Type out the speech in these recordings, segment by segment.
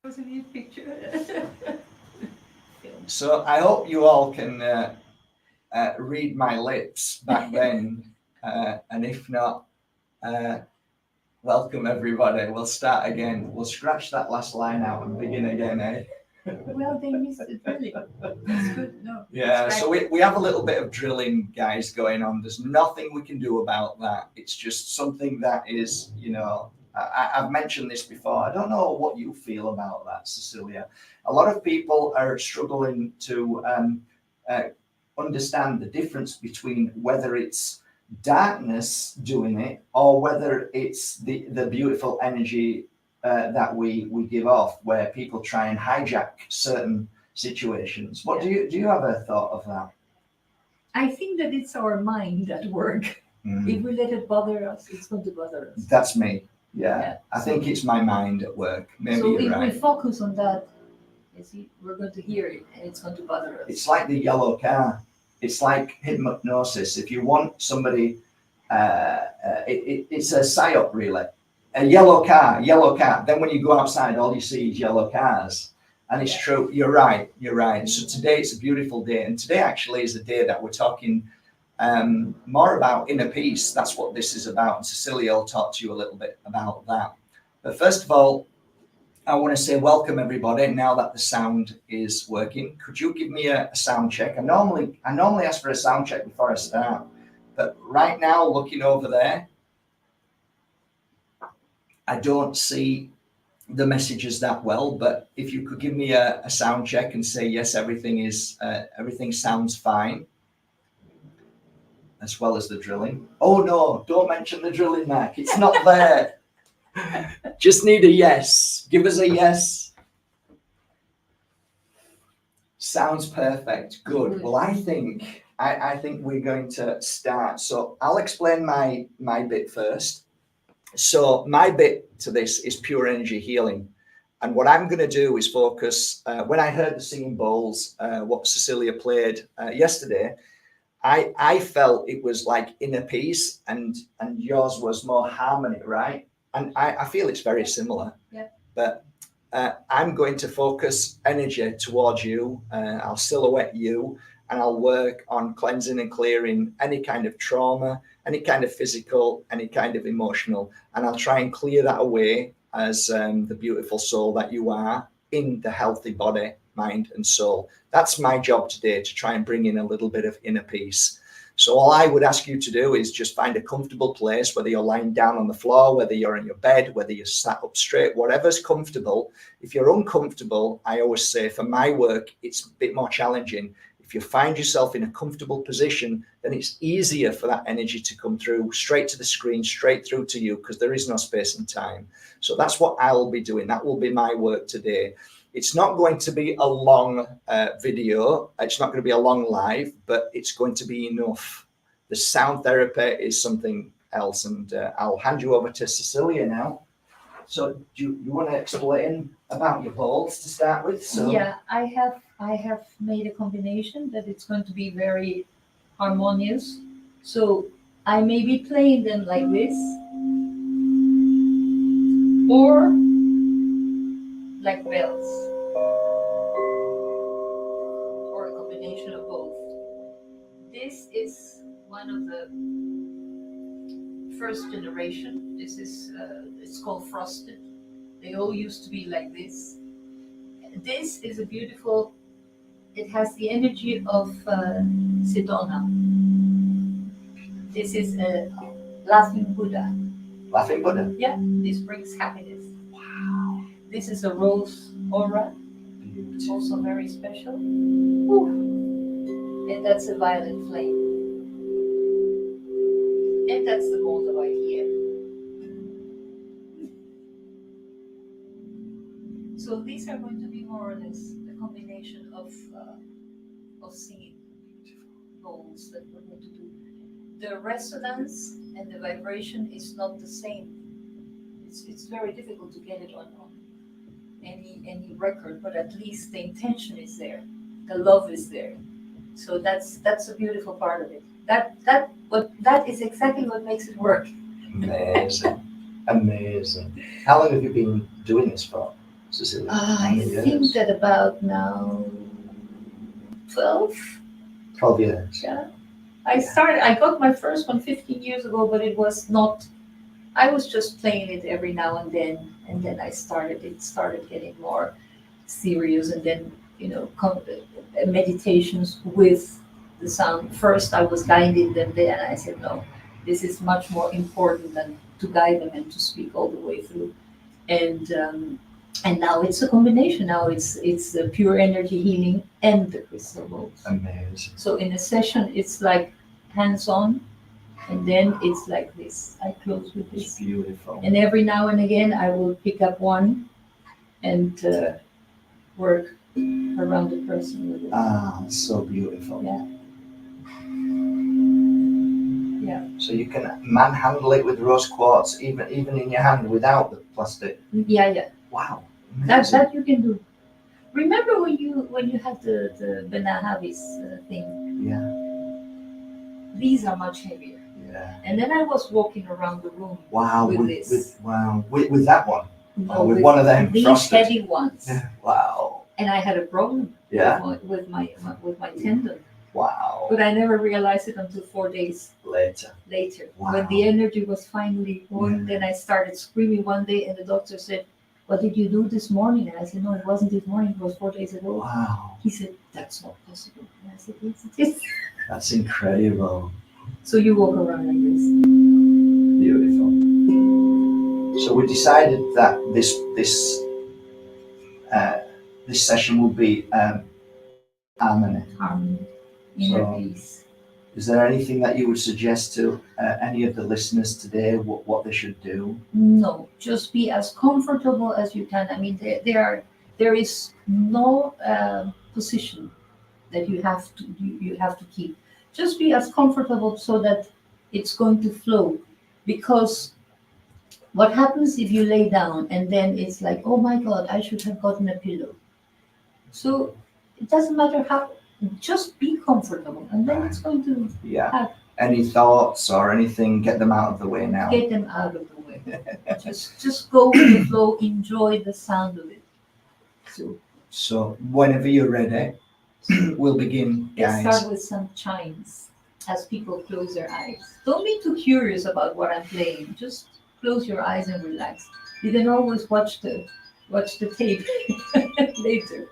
Was a new picture. So I hope you all can read my lips back then, and if not, uh, welcome everybody. We'll start again. We'll scratch that last line out and begin again, eh? Well, they missed it really. That's good. No. Yeah, so we have a little bit of drilling, guys, going on. There's nothing we can do about that. It's just something that is, I've mentioned this before. I don't know what you feel about that, Cecilia. A lot of people are struggling to uh, understand the difference between whether it's darkness doing it or whether it's the beautiful energy that we give off, where people try and hijack certain situations. What do you have a thought of that? I think that it's our mind at work. If we let it bother us, it's going to bother us. That's me. Yeah. I think it's my mind at work. Maybe so you're if right. we focus on that, you see, we're going to hear it and it's going to bother us. It's like the yellow car. It's like hypnosis. If you want somebody, it's a psyop really. A yellow car. Then when you go outside, all you see is yellow cars. And it's true. You're right. So today it's a beautiful day. And today actually is a day that we're talking more about inner peace. That's what this is about. And Cecilia will talk to you a little bit about that. But first of all, I want to say welcome everybody. Now that the sound is working, could you give me a sound check? I normally ask for a sound check before I start, but right now, looking over there, I don't see the messages that well. But if you could give me a sound check and say yes, everything sounds fine, as well as the drilling. Oh no, don't mention the drilling, Mark. It's not there. Just need a yes. Give us a yes. Sounds perfect. Good. Well, I think we're going to start. So I'll explain my bit first. So my bit to this is pure energy healing. And what I'm going to do is focus, when I heard the singing bowls, what Cecilia played yesterday, I felt it was like inner peace, and yours was more harmony, right? And I feel it's very similar. Yeah. But I'm going to focus energy towards you. I'll silhouette you, and I'll work on cleansing and clearing any kind of trauma, any kind of physical, any kind of emotional. And I'll try and clear that away as the beautiful soul that you are in the healthy body, mind, and soul. That's my job today, to try and bring in a little bit of inner peace. So all I would ask you to do is just find a comfortable place, whether you're lying down on the floor, whether you're in your bed, whether you're sat up straight, whatever's comfortable. If you're uncomfortable, I always say for my work, it's a bit more challenging. If you find yourself in a comfortable position, then it's easier for that energy to come through straight to the screen, straight through to you, because there is no space and time. So that's what I'll be doing. That will be my work today. It's not going to be a long video. It's not going to be a long live, but it's going to be enough. The sound therapy is something else, and I'll hand you over to Cecilia now. So do you want to explain about your bowls to start with? So yeah, I have made a combination that it's going to be very harmonious. So I may be playing them like this, or like bells, or a combination of both. This is one of the first generation. This is it's called frosted. They all used to be like this. This is a beautiful. It has the energy of Sedona. This is a laughing Buddha. Laughing Buddha. Yeah, this brings happiness. Wow. This is a rose aura. It's also very special. Ooh. And that's a violet flame. And that's the Moldavite here. So these are going to be more or less a combination of singing bowls that we're going to do. The resonance and the vibration is not the same. It's very difficult to get it on any record, but at least the intention is there, the love is there. So that's a beautiful part of it. That is exactly what makes it work. Amazing. How long have you been doing this for, Cecilia? I How many years? think that about now 12. 12 years. Yeah. I got my first one 15 years ago, but it was not, I was just playing it every now and then it started getting more serious, and then, meditations with the sound. First, I was guiding them there, and I said, no, this is much more important than to guide them and to speak all the way through. And now it's a combination. Now it's the pure energy healing and the crystal bowls. Amazing. So in a session, it's like hands-on, and then it's like this. I close with It's this, beautiful. and every now and again, I will pick up one and work around the person with it. Ah, so beautiful. Yeah. Yeah. So you can manhandle it with rose quartz, even in your hand without the plastic. Yeah. Wow. That Amazing. you can do. Remember when you had the Benahavis thing? Yeah. These are much heavier. Yeah. And then I was walking around the room. Wow. With this. With that one. No, Oh, with one of them these frosted. heavy ones. Yeah. Wow. And I had a problem. Yeah. With my tendon. Wow. But I never realized it until 4 days Later. When Wow. the energy was finally going. Then I started screaming one day, and the doctor said, "What did you do this morning?" And I said, "No, it wasn't this morning. It was 4 days ago." Wow. He said, "That's not possible." And I said, "Yes, it is." That's incredible. So you walk around like this. Beautiful. So we decided that this session will be harmony. Harmony, inner So- peace. Is there anything that you would suggest to any of the listeners today? What they should do? No, just be as comfortable as you can. I mean, there is no position that you have to keep. Just be as comfortable so that it's going to flow. Because what happens if you lay down and then it's like, oh my God, I should have gotten a pillow. So it doesn't matter how. Just be comfortable, and then it's going to Yeah. Any thoughts or anything? Get them out of the way now. get them out of the way. Just go with the flow. Enjoy the sound of it. So whenever you're ready, we'll begin, Let's guys. start with some chimes as people close their eyes. Don't be too curious about what I'm playing. Just close your eyes and relax. You can always watch the tape later.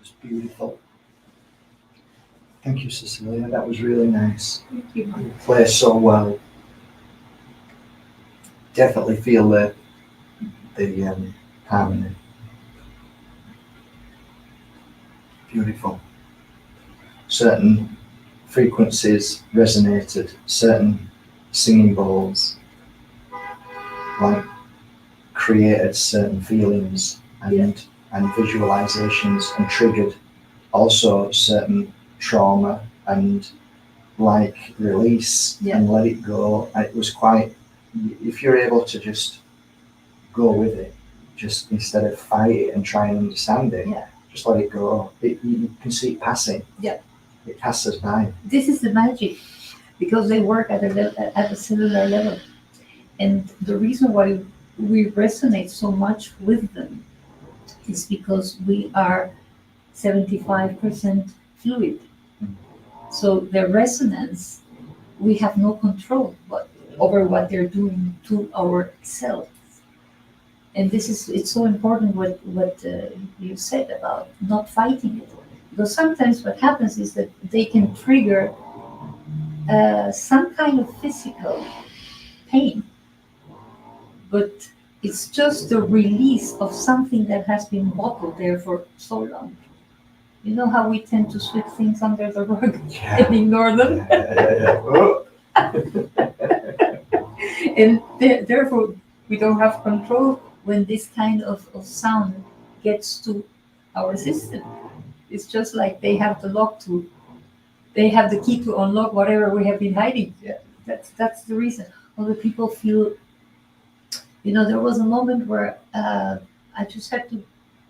It's beautiful. Thank you, Cecilia. That was really nice. Thank you. You play so well. Definitely feel the harmony. Beautiful. Certain frequencies resonated, certain singing bowls like created certain feelings and visualizations and triggered also certain trauma and like release and let it go. And it was quite, if you're able to just go with it, just instead of fight it and try and understand it, just let it go. You can see it passing. Yeah. It passes by. This is the magic, because they work at a cellular level. And the reason why we resonate so much with them is because we are 75% fluid. So the resonance, we have no control over what they're doing to our cells. And it's so important what you said about not fighting it. Because sometimes what happens is that they can trigger some kind of physical pain, but it's just the release of something that has been bottled there for so long. You know how we tend to sweep things under the rug and ignore them? And therefore, we don't have control when this kind of sound gets to our system. It's just like they have they have the key to unlock whatever we have been hiding. Yeah. That's the reason. Other people feel, there was a moment where I just had to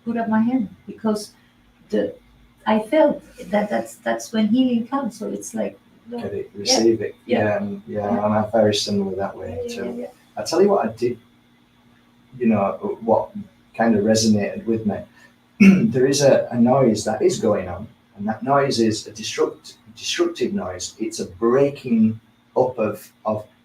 put up my hand because I felt that's when healing comes. So it's like, get it, receive it. Yeah, and I'm very similar that way too. I tell you what I did, what kind of resonated with me. There is a noise that is going on, and that noise is a destructive noise. It's a breaking up of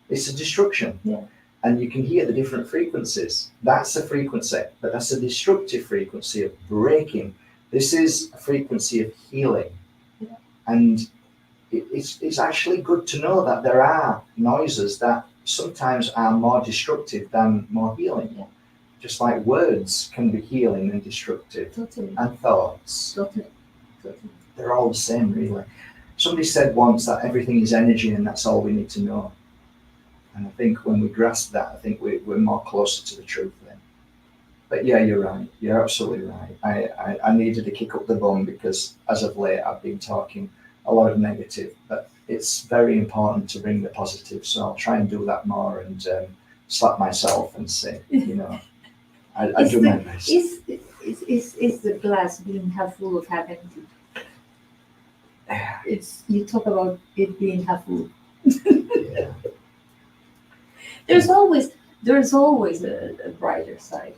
it's a destruction. Yeah. And you can hear the different frequencies. That's a frequency, but that's a destructive frequency of breaking. This is a frequency of healing. Yeah. And it's actually good to know that there are noises that sometimes are more destructive than more healing. Yeah. Just like words can be healing and destructive. Totally. And thoughts. Totally. They're all the same, really. Somebody said once that everything is energy and that's all we need to know. And I think when we grasp that, I think we're more closer to the truth then. But yeah, you're right. You're absolutely right. I needed to kick up the bum because as of late I've been talking a lot of negative, but it's very important to bring the positive. So I'll try and do that more and slap myself and say, I do my best. Is the glass being half full or half empty? You talk about it being half full. Yeah. There's always a brighter side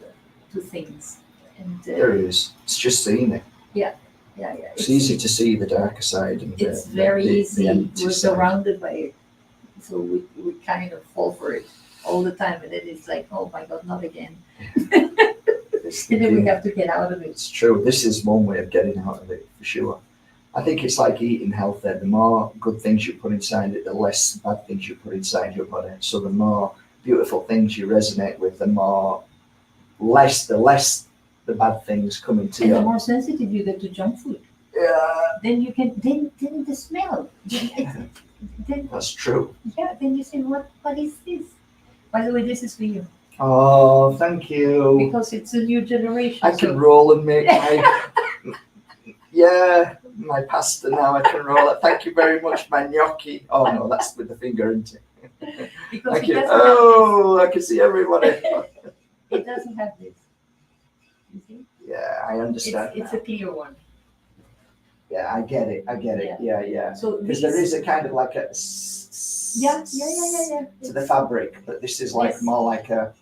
to things, and There is. It's just seeing it. Yeah. It's easy to see the darker side. And it's very easy. We're side. surrounded by it, so we kind of fall for it all the time, and then it's like, oh my God, not again. And then we have to get out of it. It's true. This is one way of getting out of it for sure. I think it's like eating healthy. The more good things you put inside it, the less bad things you put inside your body. So the more beautiful things you resonate with, the less the bad things come into And you. the more sensitive you get to junk food, then you can then the smell. Then That's true. then you say, what is this? By the way, this is for you Oh, thank you. because it's a new generation. I can roll and make my pasta now. I can roll it. Thank you very much, my gnocchi. Oh no, that's with the finger, isn't it? Because Thank it you. doesn't Oh, I can see everybody. it doesn't have this. You see? Yeah, I understand. It's a clear one. Yeah, I get it. Yeah. So Because there is a kind of like a yeah. to the fabric, but this is like Yes. more like a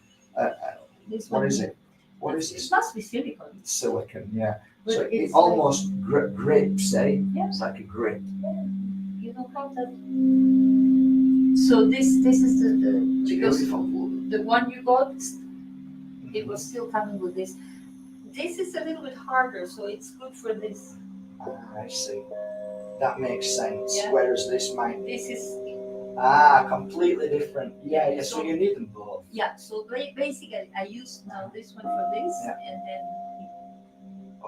This what one is it? What is It it? must be silicone. Silicon, yeah. But So it it's almost grips, eh? Yeah. It's like a grip. You know how that. So this is the because Beautiful. the one you got, it was still coming with this. This is a little bit harder, so it's good for this. I see. That makes sense. Yeah. Whereas this might This is completely different. Yeah, yeah. So you need them both. yeah. So basically, I use now this one for this, Yeah. and then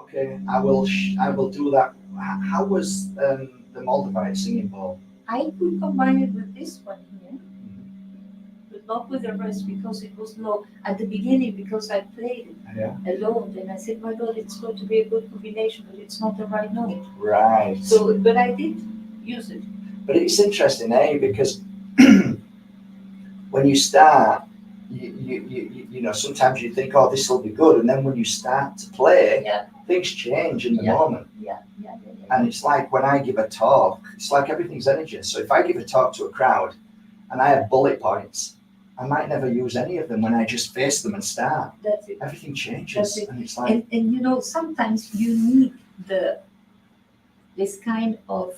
Okay, I will do that. How was the Moldavite singing bowl? I could combine it with this one here, but not with the rest because it was low at the beginning because I played it Yeah. alone. Then I said, my God, it's going to be a good combination, but it's not the right note. Right. So, but I did use it. But it's interesting, because when you start, you know, sometimes you think, oh, this will be good, and then when you start to play, Yeah. things change in the Yeah. moment. Yeah. And it's like when I give a talk, it's like everything's energy. So if I give a talk to a crowd and I have bullet points, I might never use any of them when I just face them and start. That's it. Everything changes. That's it. And it's like, And you know, sometimes you need this kind of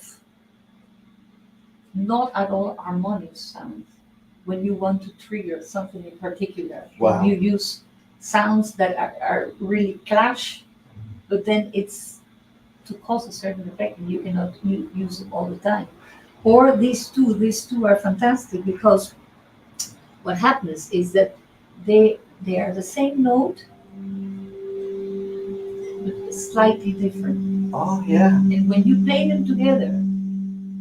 not at all harmonious sounds when you want to trigger something in particular. Wow. You use sounds that are really clash, but then it's to cause a certain effect and you cannot use them all the time. Or these two are fantastic because what happens is that they are the same note but slightly different. oh, yeah. And when you play them together,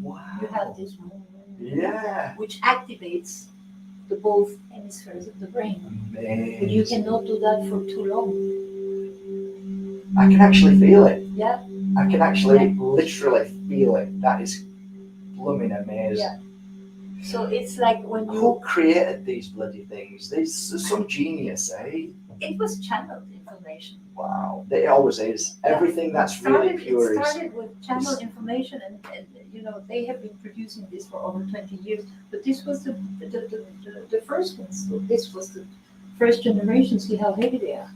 Wow. you have this Yeah. which activates the both hemispheres of the brain. Amazing. But you cannot do that for too long. I can actually feel it. Yeah. I can actually literally feel it. That is blooming amazing. Yeah. So it's like when Who you created these bloody things? There's some genius, eh? it was channeled information. Wow. It always is. Yeah. Everything that's really pure It is. started with channel information, and you know they have been producing this for over 20 years. But this was the first one. So this was the first generation. See how heavy they are.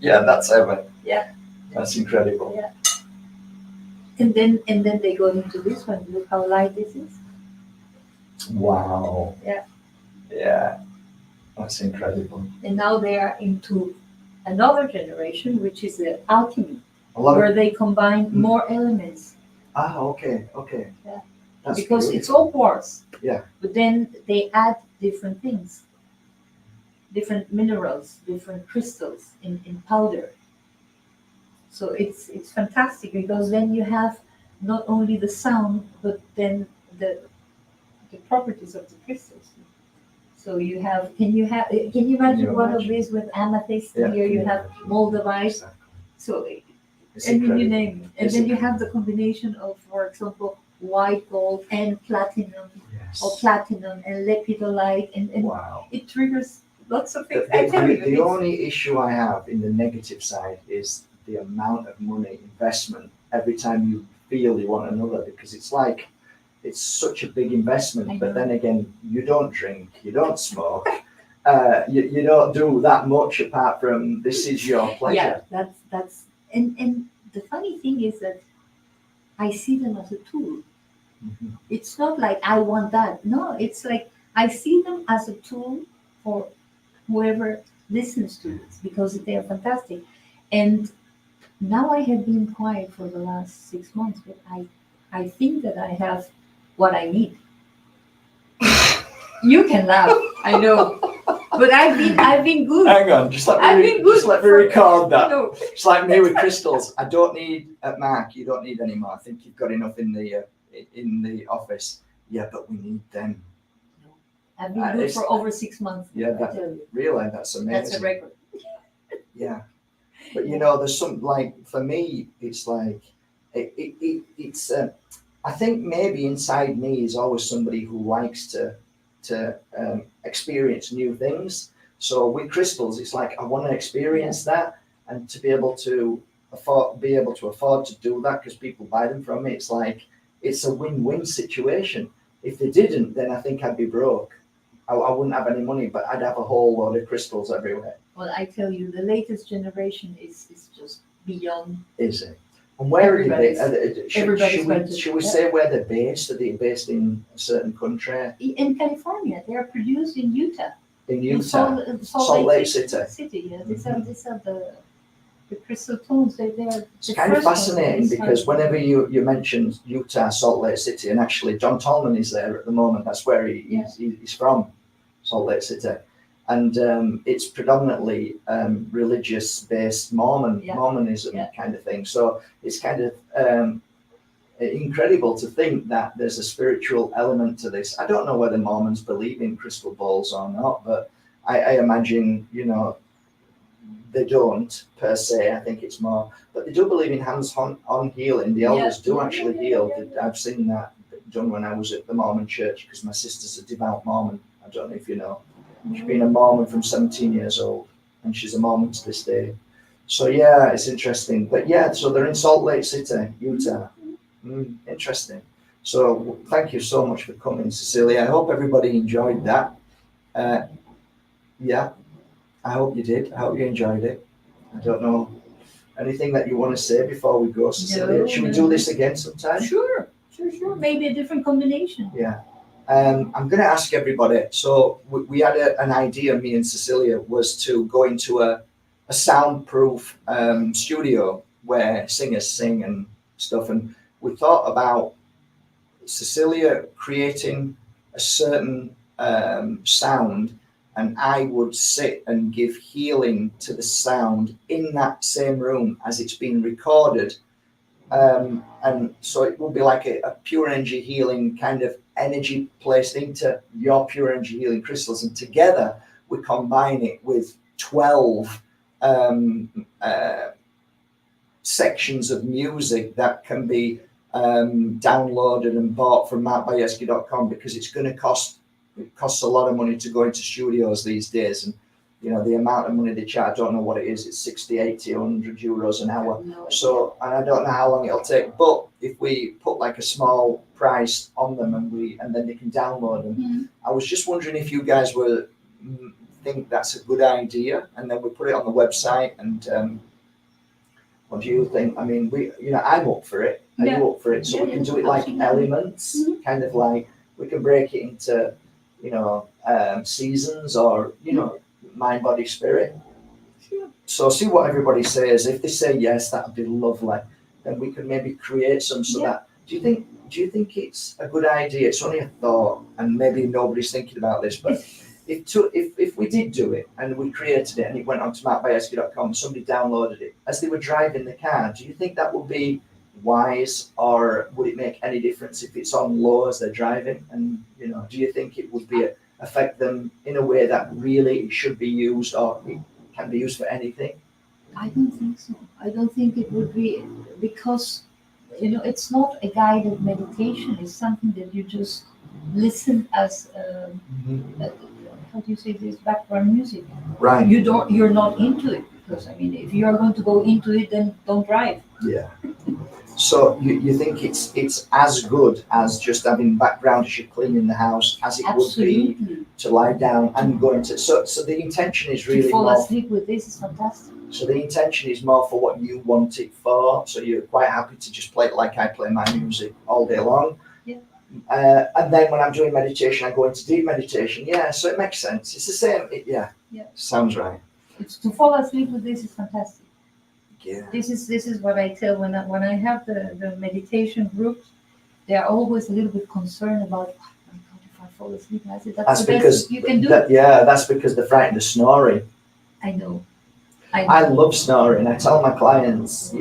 Yeah, that's ever. Yeah. That's incredible. Yeah. And then they go into this one. Look how light this is. Wow. Yeah. Yeah. That's incredible. And now they are into another generation, which is the alchemy, A lot where of. they combine more elements. Okay. Yeah. That's Because beautiful. it's all quartz. Yeah. But then they add different things, different minerals, different crystals in powder. So it's fantastic because then you have not only the sound, but then the properties of the crystals. So you have, can you imagine one of these with amethyst? Yeah. Here you have moldavite. Exactly. So It's and then you incredible. name it. And It's then you have the combination of, for example, white gold and platinum, Yes. or platinum and lepidolite, and Wow. it triggers lots of The, things. I tell you, the it's- only issue I have in the negative side is the amount of money investment every time you feel you want another, because it's like it's such a big investment. I But know. then again, you don't drink, you don't smoke, you don't do that much apart from this is your pleasure. Yeah, that's and the funny thing is that I see them as a tool. Mhm. It's not like I want that. No, it's like I see them as a tool for whoever listens to this because they are fantastic. And now I have been quiet for the last 6 months, but I think that I have what I need. You can laugh, I know, but I've been good. Hang on, just let I've me been good just let me for- record that. No, It's like me with crystals. I don't need Mark. You don't need any more. I think you've got enough in the office. Yeah, but we need them. I've been good It's- for over 6 months. Yeah, I that- tell you, Really, that's amazing. that's a record. Yeah, but you know, there's some like for me, it's like it's. I think maybe inside me is always somebody who likes to experience new things. So with crystals, it's like I want to experience that, and to be able to afford to do that because people buy them from me. It's like it's a win-win situation. If they didn't, then I think I'd be broke. I wouldn't have any money, but I'd have a whole load of crystals everywhere. Well, I tell you, the latest generation is just beyond. Is it? And where are they? Everybody's Should budget, we yeah. say where they're based? Are they based in a certain country? In California, they are produced in Utah. In In Utah? Salt Salt Lake City. Yeah, these are the The crystal tones, they're It's kind of fascinating because whenever you mention Utah, Salt Lake City, and actually John Tolman is there at the moment. That's where he's from, Salt Lake City, and it's predominantly religious-based Mormonism kind of thing. So it's kind of incredible to think that there's a spiritual element to this. I don't know whether Mormons believe in crystal balls or not, but I imagine, they don't per se. I think it's more, but they do believe in hands-on healing. The elders do actually heal. I've seen that done when I was at the Mormon church because my sister's a devout Mormon. I don't know if you know. She's been a Mormon from 17 years old, and she's a Mormon to this day. So yeah, it's interesting. But yeah, so they're in Salt Lake City, Utah. Interesting. So thank you so much for coming, Cecilia. I hope everybody enjoyed that. Yeah. I hope you did. I hope you enjoyed it. I don't know. Anything that you want to say before we go, Cecilia? No, Should we do this again sometime? Sure. Maybe a different combination. Yeah. I'm going to ask everybody. So we had an idea, me and Cecilia, was to go into a soundproof studio where singers sing and stuff. And we thought about Cecilia creating a certain sound, and I would sit and give healing to the sound in that same room as it's being recorded. And so it will be like a pure energy healing kind of energy placed into your pure energy healing crystals. And together we combine it with 12 sections of music that can be downloaded and bought from markbayevsky.com, because it's going to cost a lot of money to go into studios these days. And the amount of money they charge, I don't know what it is. It's 60, 80, 100 euros an hour. So, and I don't know how long it'll take, but if we put like a small price on them and then they can download them. I was just wondering if you guys think that's a good idea, and then we put it on the website. And what do you think? I mean, I'm up for it. Are you up for it? So we can do it like elements, kind of like we can break it into, seasons, or, mind, body, spirit. Sure. So see what everybody says. If they say yes, that would be lovely. Then we can maybe create some that. Do you think it's a good idea? It's only a thought, and maybe nobody's thinking about this, but if we did do it and we created it and it went on to markbayevsky.com, somebody downloaded it as they were driving the car, do you think that would be wise, or would it make any difference if it's on low as they're driving? And do you think it would affect them in a way that really it should be used, or it can be used for anything? I don't think so. I don't think it would be, because it's not a guided meditation. It's something that you just listen as how do you say this, background music. Right. You're not into it, because if you're going to go into it, then don't drive. Yeah. So you think it's as good as just having background as you're cleaning the house as it Absolutely. would be to lie down and go into. So the intention is really to fall more. asleep with this is fantastic. So the intention is more for what you want it for. So you're quite happy to just play it like I play my music all day long. Yeah. And then when I'm doing meditation, I go into deep meditation. Yeah. So it makes sense. It's the same. Yeah. Sounds right. It's to fall asleep with this is fantastic. Yeah. This is what I tell when I have the meditation groups. They are always a little bit concerned about, oh my God, if I fall asleep. I said, that's the best you can do. That's because they're frightened of snoring. I know. I love snoring. I tell my clients,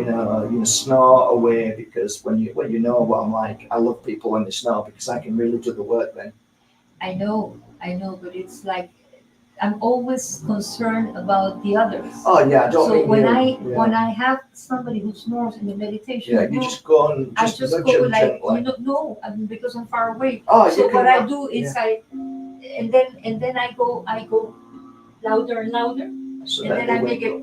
snore away, because when you know what I'm like, I love people when they snore, because I can really do the work then. I know, but it's like I'm always concerned about the others. Oh yeah, I don't. So when I have somebody who snores in the meditation, you just go and I just go like gently. because I'm far away. Oh, so what I do is and then I go louder and louder, so and then I make it.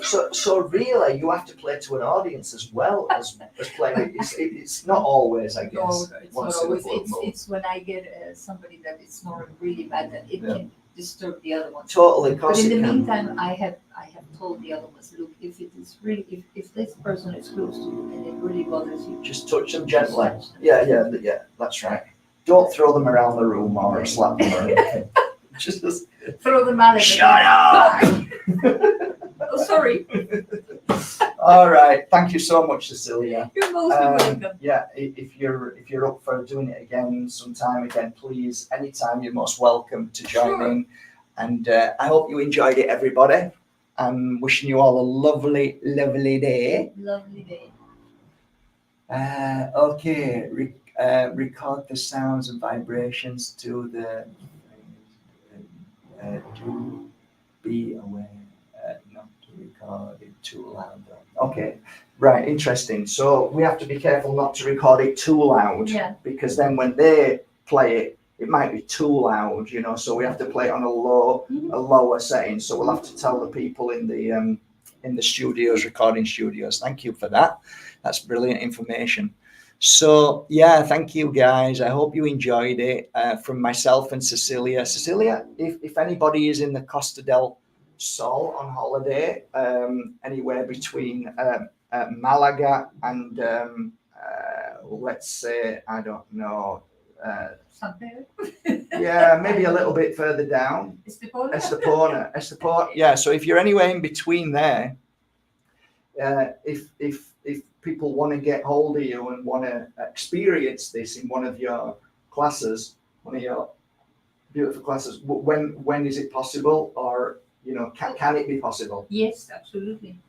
So really, you have to play to an audience as well as playing. It's not always, I guess. No, it's not always. It's when I get somebody that is snoring really bad that it can disturb the other ones. Totally, but in the meantime, I have told the other ones, look, if it is really, if this person is close to you and it really bothers you, just touch them gently. Yeah, that's right. Don't throw them around the room or slap them or anything. Just throw them out. Shut up! Oh, sorry. All right. Thank you so much, Cecilia. You're most welcome. Yeah, if you're up for doing it again sometime again, please, anytime, you're most welcome to join Sure. in. And I hope you enjoyed it, everybody. I'm wishing you all a lovely, lovely day. Lovely day. Okay, record the sounds and vibrations to the. Do be aware not to record it too loud. Okay, right, interesting. So we have to be careful not to record it too loud, Yeah. because then when they play it, it might be too loud, so we have to play it on a lower setting. So we'll have to tell the people in the studios, recording studios. Thank you for that. That's brilliant information. So yeah, thank you guys. I hope you enjoyed it. From myself and Cecilia. Cecilia, if anybody is in the Costa del Sol on holiday, anywhere between Malaga and let's say, I don't know, Something. yeah, maybe a little bit further down, Estepona. Yeah, so if you're anywhere in between there, if people want to get hold of you and want to experience this in one of your classes, one of your beautiful classes, when is it possible, or can it be possible? Yes, absolutely.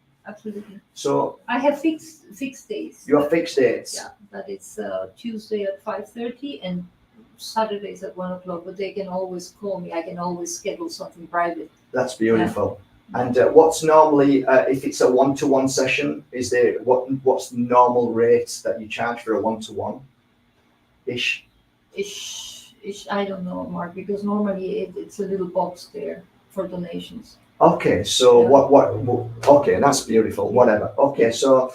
So I have fixed days. you have fixed dates. Yeah, but it's Tuesday at 5:30 and Saturdays at 1 o'clock. But they can always call me. I can always schedule something private. That's beautiful. And what's normally, if it's a one-to-one session, is there what's the normal rate that you charge for a one-to-one ish? I don't know, Mark, because normally it's a little box there for donations. Okay, so Yeah. okay, that's beautiful. Whatever. Okay, so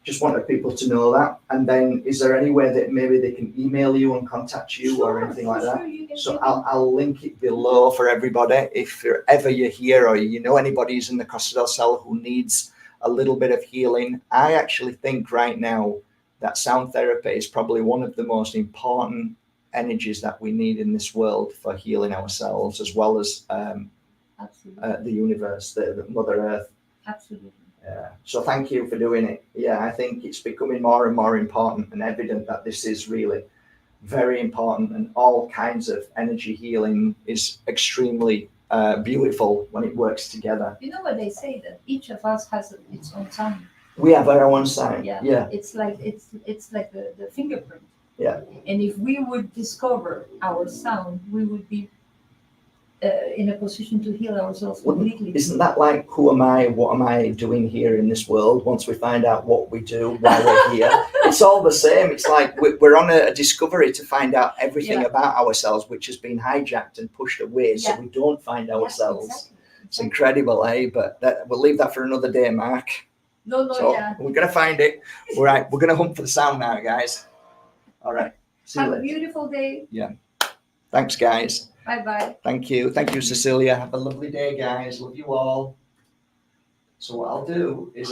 just wanted people to know that. And then, is there anywhere that maybe they can email you and contact you or anything like that? Sure, you can So get I'll link it below for everybody. If ever you're here or anybody who's in the Costa del Sol who needs a little bit of healing, I actually think right now that sound therapy is probably one of the most important energies that we need in this world for healing ourselves, as well as absolutely. the universe, the Mother Earth. Absolutely. Yeah. So thank you for doing it. Yeah, I think it's becoming more and more important and evident that this is really very important, and all kinds of energy healing is extremely beautiful when it works together. You know what they say, that each of us has its own sound. We have our own sign. Yeah. It's like the fingerprint. Yeah. And if we would discover our sound, we would be in a position to heal ourselves completely. Isn't that like, who am I? What am I doing here in this world? Once we find out what we do, why we're here, it's all the same. It's like we're on a discovery to find out everything about ourselves, which has been hijacked and pushed away, so we don't find ourselves. Exactly. It's incredible, eh? But we'll leave that for another day, Mark. No, So yeah. we're gonna find it. All right, we're gonna hunt for the sound now, guys. All right. See you Have a later. beautiful day. Thanks, guys. Bye-bye. Thank you, Cecilia. Have a lovely day, guys. Love you all. So what I'll do is